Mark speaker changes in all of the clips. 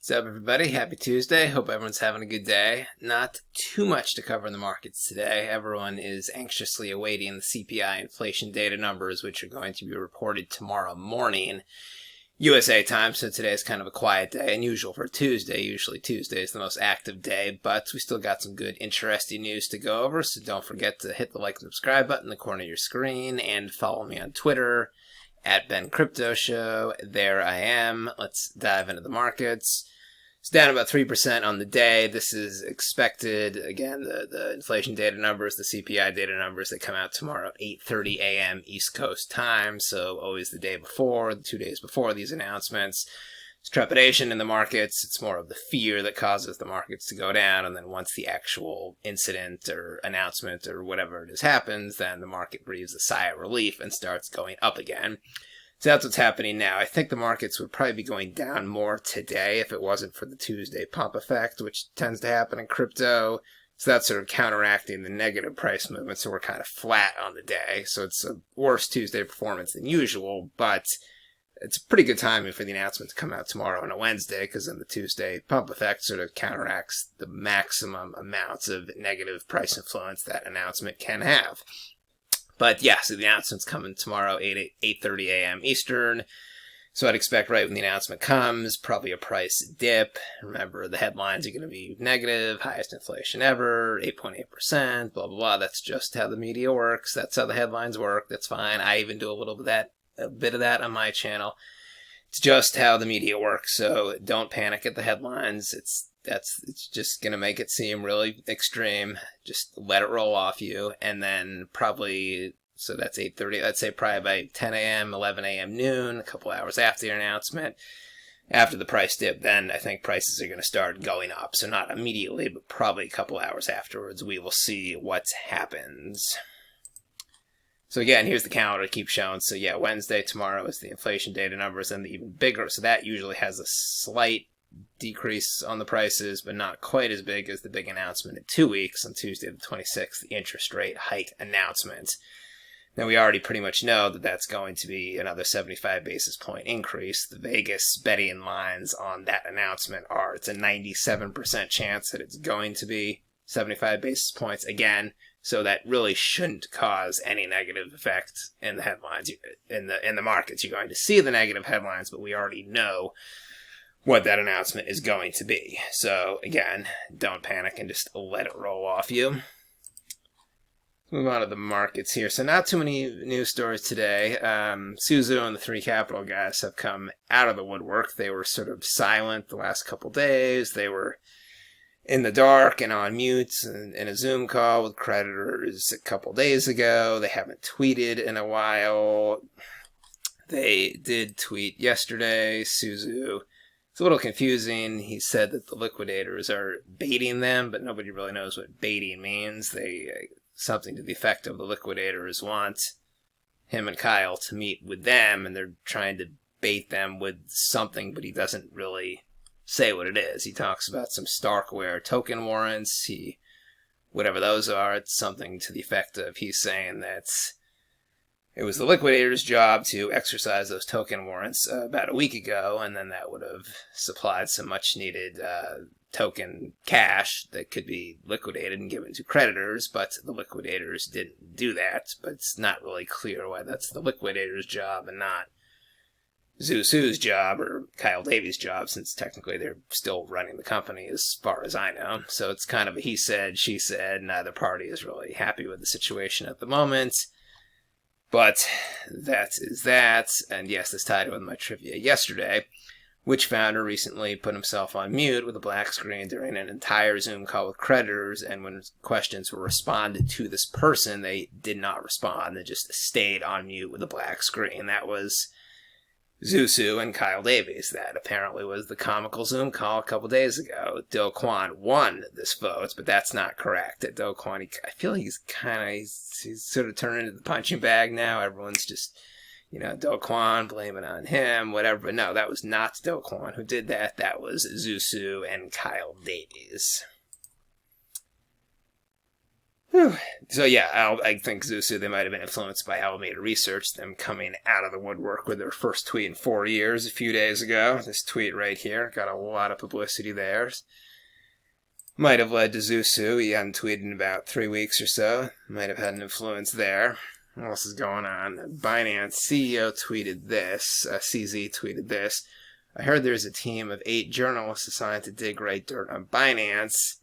Speaker 1: What's up, everybody? Happy Tuesday. Hope everyone's having a good day. Not too much to cover in the markets today. Everyone is anxiously awaiting the CPI inflation data numbers, which are going to be reported tomorrow morning, USA time. So today is kind of a quiet day, unusual for Tuesday. Usually Tuesday is the most active day, but we still got some good, interesting news to go over. So don't forget to hit the like and subscribe button in the corner of your screen and follow me on Twitter at Ben Crypto Show. There I am. Let's dive into the markets. It's down about 3% on the day. This is expected. Again, the inflation data numbers, the CPI data numbers, they come out tomorrow at 8:30 a.m. East Coast time. So always the day before, 2 days before these announcements. It's trepidation in the markets. It's more of the fear that causes the markets to go down. And then once the actual incident or announcement or whatever it is happens, then the market breathes a sigh of relief and starts going up again. So that's what's happening now. I think the markets would probably be going down more today if it wasn't for the Tuesday pump effect, which tends to happen in crypto. So that's sort of counteracting the negative price movement. So we're kind of flat on the day. So it's a worse Tuesday performance than usual, but it's pretty good timing for the announcement to come out tomorrow on a Wednesday, because then the Tuesday pump effect sort of counteracts the maximum amounts of negative price influence that announcement can have. But yeah, so the announcement's coming tomorrow, 8:30 a.m. Eastern. So I'd expect right when the announcement comes, probably a price dip. Remember, the headlines are going to be negative, highest inflation ever, 8.8%, blah, blah, blah. That's just how the media works. That's how the headlines work. That's fine. I even do a bit of that on my channel. It's just how the media works. So don't panic at the headlines. It's just going to make it seem really extreme. Just let it roll off you. And then probably, so that's 8:30, I'd say probably by 10 a.m., 11 a.m., noon, a couple hours after the announcement, after the price dip, then I think prices are going to start going up. So not immediately, but probably a couple hours afterwards, we will see what happens. So again, here's the calendar to keep showing. So yeah, Wednesday, tomorrow is the inflation data numbers, and the even bigger. So that usually has a slight decrease on the prices, but not quite as big as the big announcement in 2 weeks on Tuesday the 26th, the interest rate hike announcement. Now we already pretty much know that that's going to be another 75 basis point increase. The Vegas betting lines on that announcement are, it's a 97% chance that it's going to be 75 basis points again. So that really shouldn't cause any negative effect in the headlines, in the markets. You're going to see the negative headlines, but we already know what that announcement is going to be. So again, don't panic and just let it roll off you. Let's move on to the markets here. So not too many news stories today. SeeSaw and the 3 Capital guys have come out of the woodwork. They were sort of silent the last couple days. They were in the dark and on mute in a Zoom call with creditors a couple days ago. They haven't tweeted in a while. They did tweet yesterday. SeeSaw, it's a little confusing. He said that the liquidators are baiting them, but nobody really knows what baiting means. Something to the effect of the liquidators want him and Kyle to meet with them, and they're trying to bait them with something, but he doesn't really say what it is. He talks about some Starkware token warrants. Whatever those are, it's something to the effect of, he's saying that it was the liquidator's job to exercise those token warrants about a week ago, and then that would have supplied some much-needed token cash that could be liquidated and given to creditors, but the liquidators didn't do that. But it's not really clear why that's the liquidator's job and not SeeSaw's job or Kyle Davies' job, since technically they're still running the company as far as I know. So it's kind of a he said, she said. Neither party is really happy with the situation at the moment. But that is that. And yes, this tied in with my trivia yesterday. Which founder recently put himself on mute with a black screen during an entire Zoom call with creditors, and when questions were responded to this person, they did not respond. They just stayed on mute with a black screen. That was SeeSaw and Kyle Davies. That apparently was the comical Zoom call a couple days ago. Do Kwon won this vote, but that's not correct. Do Kwon, I feel like he's sort of turning into the punching bag now. Everyone's just, Do Kwon, blame it on him, whatever. But no, that was not Do Kwon who did that. That was SeeSaw and Kyle Davies. Whew. So yeah, I think Zusu, they might have been influenced by Alameda Research, them coming out of the woodwork with their first tweet in 4 years a few days ago. This tweet right here got a lot of publicity there. Might have led to Zusu. He hadn't tweeted in about 3 weeks or so. Might have had an influence there. What else is going on? Binance CEO tweeted this. CZ tweeted this. I heard there's a team of 8 journalists assigned to dig right dirt on Binance,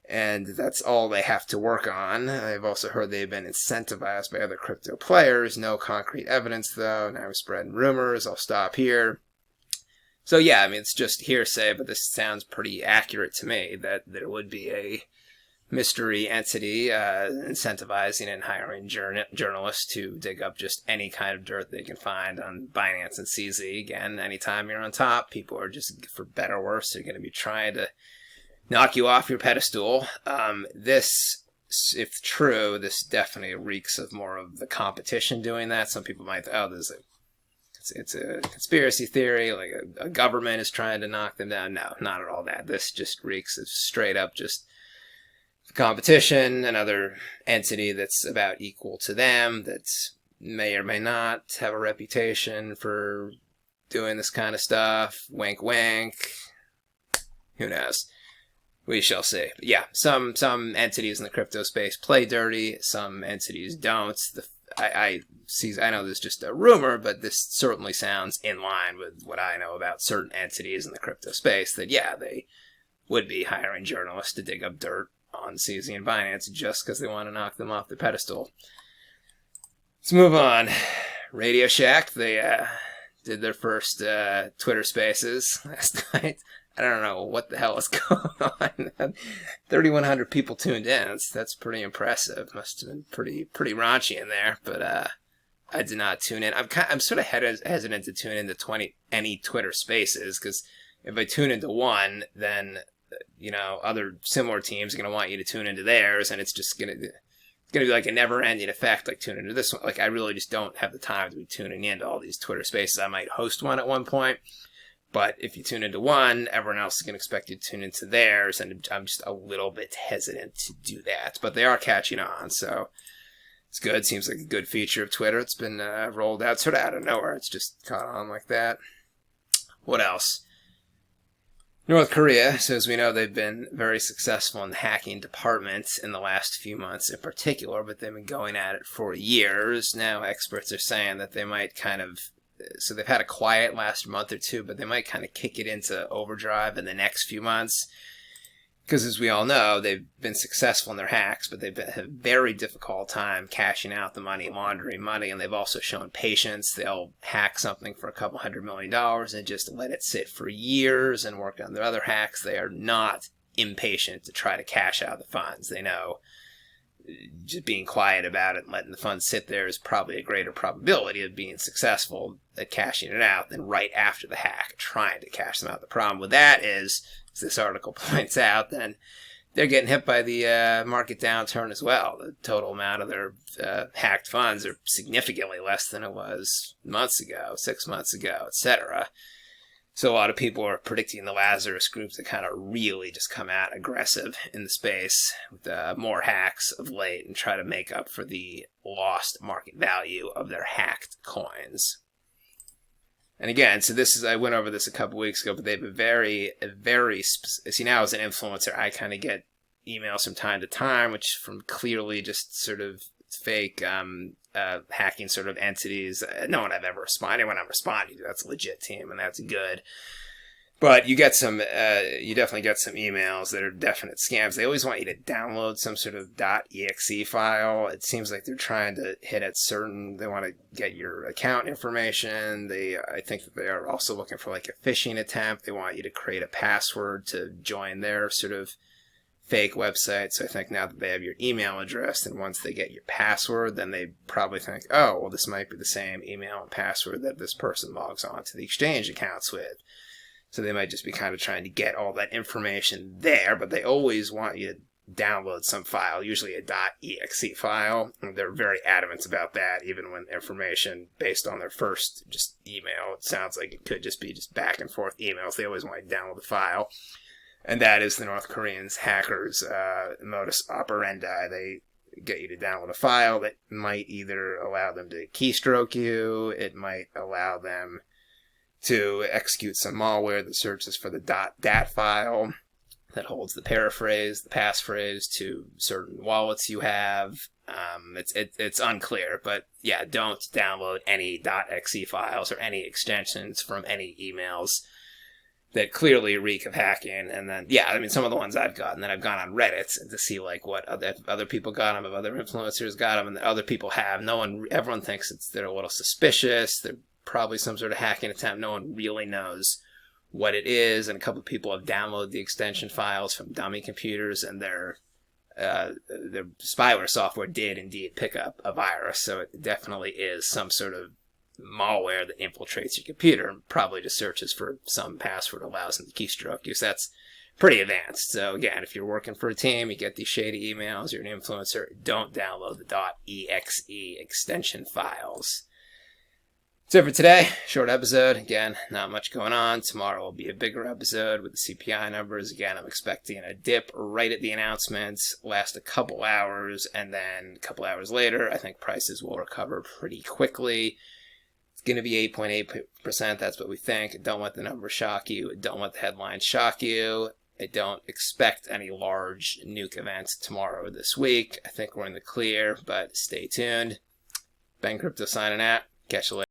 Speaker 1: and that's all they have to work on. I've also heard they've been incentivized by other crypto players. No concrete evidence, though. Now we're spreading rumors. I'll stop here. So yeah, I mean, it's just hearsay, but this sounds pretty accurate to me, that there would be a mystery entity incentivizing and hiring journalists to dig up just any kind of dirt they can find on Binance and CZ. Again, anytime you're on top, people are just, for better or worse, they're going to be trying to knock you off your pedestal. This, if true, this definitely reeks of more of the competition doing that. Some people might, it's a conspiracy theory, like a government is trying to knock them down. No, not at all that. This just reeks of straight up just competition, another entity that's about equal to them, that may or may not have a reputation for doing this kind of stuff. Wink, wink. Who knows? We shall see. But yeah, some entities in the crypto space play dirty. Some entities don't. I know this is just a rumor, but this certainly sounds in line with what I know about certain entities in the crypto space, that yeah, they would be hiring journalists to dig up dirt on CZ and Binance just because they want to knock them off the pedestal. Let's move on. Radio Shack, they did their first Twitter Spaces last night. I don't know what the hell is going on. 3,100 people tuned in. That's pretty impressive. Must have been pretty raunchy in there, but I did not tune in. I'm sort of hesitant to tune into any Twitter Spaces, because if I tune into one, then other similar teams are going to want you to tune into theirs, and it's just going to be like a never-ending effect, like tuning into this one. Like, I really just don't have the time to be tuning into all these Twitter Spaces. I might host one at one point, but if you tune into one, everyone else is going to expect you to tune into theirs, and I'm just a little bit hesitant to do that. But they are catching on, so it's good. Seems like a good feature of Twitter. It's been rolled out sort of out of nowhere. It's just caught on like that. What else? North Korea, so as we know, they've been very successful in the hacking department in the last few months in particular, but they've been going at it for years. Now experts are saying that they might so they've had a quiet last month or two, but they might kind of kick it into overdrive in the next few months. Because as we all know, they've been successful in their hacks, but they've had a very difficult time cashing out the money, laundering money, and they've also shown patience. They'll hack something for $200 million and just let it sit for years and work on their other hacks. They are not impatient to try to cash out the funds. They know just being quiet about it and letting the funds sit there is probably a greater probability of being successful at cashing it out than right after the hack, trying to cash them out. The problem with that is, as this article points out, then they're getting hit by the market downturn as well. The total amount of their hacked funds are significantly less than it was months ago, 6 months ago, etc. So a lot of people are predicting the Lazarus group to kind of really just come out aggressive in the space with more hacks of late and try to make up for the lost market value of their hacked coins. And again, so this is, I went over this a couple weeks ago, but they've been very, see, now as an influencer, I kind of get emails from time to time, which from clearly just sort of fake hacking sort of entities. No one I've ever responded. When I'm responding to, that's a legit team, and that's good. But you get some, you definitely get some emails that are definite scams. They always want you to download some sort of .exe file. It seems like they're trying to hit at they want to get your account information. I think that they are also looking for like a phishing attempt. They want you to create a password to join their sort of fake website. So I think now that they have your email address, and once they get your password, then they probably think, oh, well, this might be the same email and password that this person logs on to the exchange accounts with. So they might just be kind of trying to get all that information there, but they always want you to download some file, usually a .exe file. And they're very adamant about that, even when information based on their first just email, it sounds like it could just be just back and forth emails. They always want you to download the file. And that is the North Koreans' hackers' modus operandi. get you to download a file that might either allow them to keystroke you, it might allow them to execute some malware that searches for the .dat file that holds the paraphrase, the passphrase to certain wallets you have. It's unclear, but yeah, don't download any .exe files or any extensions from any emails that clearly reek of hacking. And then, yeah, I mean, some of the ones I've gotten, that I've gone on Reddit to see like what other people got them, if other influencers got them, and that other people have. Everyone thinks they're a little suspicious. They're probably some sort of hacking attempt. No one really knows what it is. And a couple of people have downloaded the extension files from dummy computers, and their spyware software did indeed pick up a virus. So it definitely is some sort of malware that infiltrates your computer and probably just searches for some password, allows them to keystroke you. So that's pretty advanced. So again, if you're working for a team, you get these shady emails, you're an influencer, don't download the .exe extension files. That's it for today. Short episode. Again, not much going on. Tomorrow will be a bigger episode with the CPI numbers. Again, I'm expecting a dip right at the announcements, last a couple hours, and then a couple hours later, I think prices will recover pretty quickly. It's going to be 8.8%. That's what we think. Don't let the numbers shock you. Don't let the headlines shock you. I don't expect any large nuke events tomorrow or this week. I think we're in the clear, but stay tuned. Ben Crypto signing out. Catch you later.